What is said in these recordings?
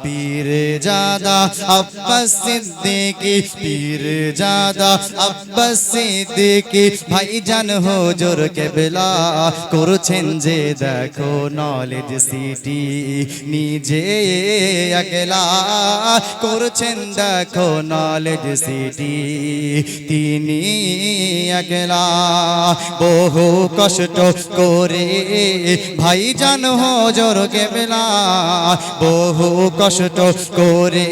পীরজাদা আব্বাস সিদ্দিকী, পীরজাদা আব্বাস সিদ্দিকী ভাইজান হুজুর কেবলা করছেন যে দেখো নলেজ সিটি, নিজে একলা করছেন দেখো নলেজ সিটি, তিনি একলা বহু কষ্ট করে ভাইজান হুজুর কেবলা, বহু কষ্ট করে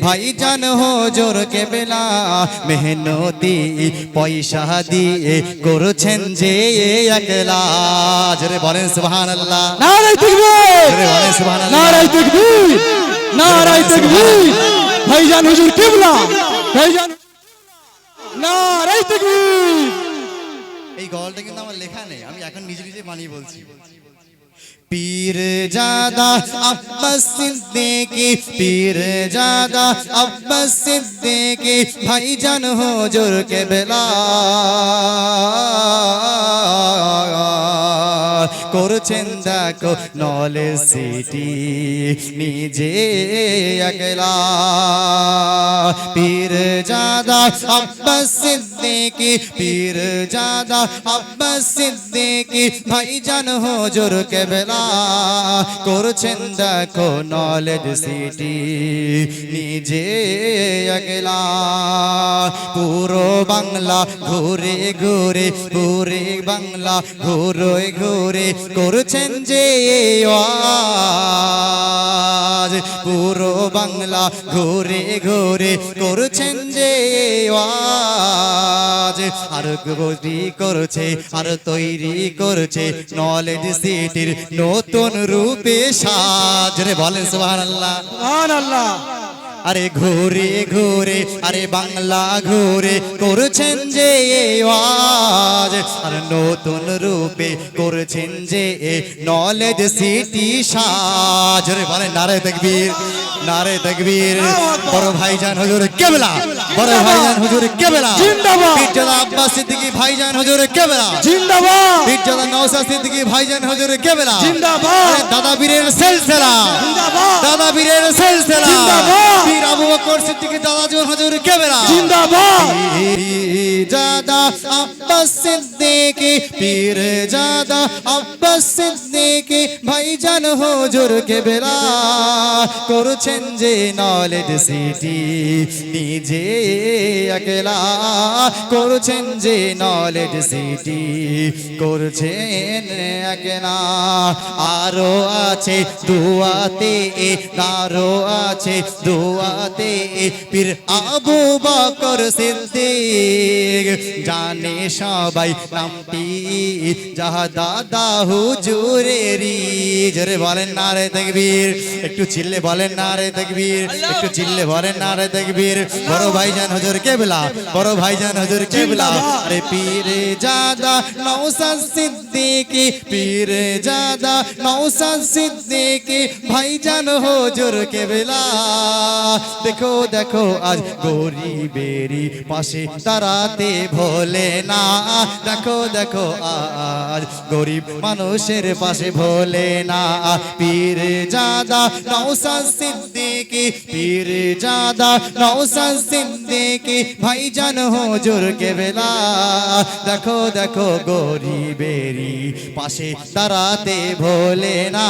ভাইজান হুজুর কেবলা মেহনতি পয়সা দিয়ে করছেন যে একলা। জোরে বলেন সুবহানাল্লাহ, নারায়ে তাকবীর, জোরে বলেন সুবহানাল্লাহ, নারায়ে তাকবীর, নারায়ে তাকবীর। ভাইজান হুজুর কিবলা, ভাইজান নারায়ে তাকবীর। এই গল্পটা কিন্তু আমার লেখা নেই, আমি এখন নিজে নিজে বানিয়ে বলছি। পীরজাদা আব্বাস সিদ্দিকী, পীরজাদা আব্বাস সিদ্দিকী ভাইজান হুজুর কেবলা করছেন দেখো নলেজ সিটি, নিজে একলা। পীরজাদা আব্বাস সিদ্দিকী, পীরজাদা আব্বাস সিদ্দিকী ভাইজান হুজুর কেবলা করছেন দেখো নলেজ সিটি, নিজে একলা। পুরো বাংলা ঘুরে ঘুরে, পুরে বাংলা ঘুরে ঘুরে করছেন যে ওয়াজ, পুরো বাংলা ঘুরে ঘুরে করছেন যে ওয়াজ। আর গতি করছে আর তৈরি করছে নলেজ সিটির নতুন রূপে সাজ। রে বলেন সুবহানাল্লাহ, সুবহানাল্লাহ। আরে ঘুরে ঘুরে আরে বাংলা ঘুরে করছেন যে ওয়াজ, আর নতুন রূপে করছেন যে নলেজ সিটি সাজ। রে বলেন নারে তাকবীর, নারে তাকবীর। বড় ভাইজান হুজুর কেবলা, বড় ভাইজান হুজুর কেবলা জিন্দাবাদ। পীরজাদা আব্বাস সিদ্দিকী ভাইজান হুজুর কেবলা জিন্দাবাদ, পীরজাদা নওশাদ সিদ্দিকী ভাইজান হুজুর কেবলা জিন্দাবাদ, দাদা বীরের সিলসিলা, জিন্দাবাদ, দাদা বীরের সিলসিলা জিন্দাবাদ। পীর আবু বকর সিদ্দিকী দাদা জোন হুজুর কেবলা জিন্দাবাদ। পীরজাদা আব্বাস সিদ্দিকী, পীরজাদা আব্বাস সিদ্দিকী ভাইজান হুজুর কেবলা করছেন যে নলেজ সিটি, নিজে একলা করছেন যে নলেজ সিটি, করছেন একলা। আরো আছে দুয়াতে, আরো আছে দুয়াতে পীর আবু বকর সিদ্দিক, জানে সবাই নামটি যাহা দাদা হুজুরেরই। জোরে বলেন নারে তাকবীর, একটু চিল্লে বলেন নারে তাকবীর, একটু চিল্লে বলেন নারে তাকবীর। বড় ভাইজান হুজুর কেবলা, বড় ভাইজান হুজুর কেবলা। আরে পীরজাদা নওশাদ সিদ্দিকী, পীরজাদা নওশাদ সিদ্দিকী ভাইজান হুজুর কেবলা। দেখো দেখো আজ গরিবেরই পাশে দাঁড়াতে ভোলে না, দেখো দেখো আজ গরিব মানুষের পাশে ভোলে না। পীরজাদা নওশাদ সিদ্দিকী, পীরজাদা নওশাদ সিদ্দিকী ভাইজান হুজুর কেবলা। দেখো দেখো গরিবেরই পাশে দাঁড়াতে ভোলে না,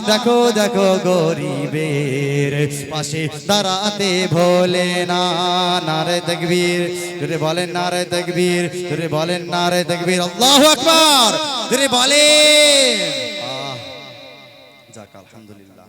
দেখো দেখো গরিবের পাশে দাঁড়াতে ভোলে না। নারে তাকবীর, জোরে বলেন নারে তাকবীর, জোরে বলেন নারে তাকবীর। আল্লাহু আকবার, জোরে বলেন। যাক আলহামদুলিল্লাহ।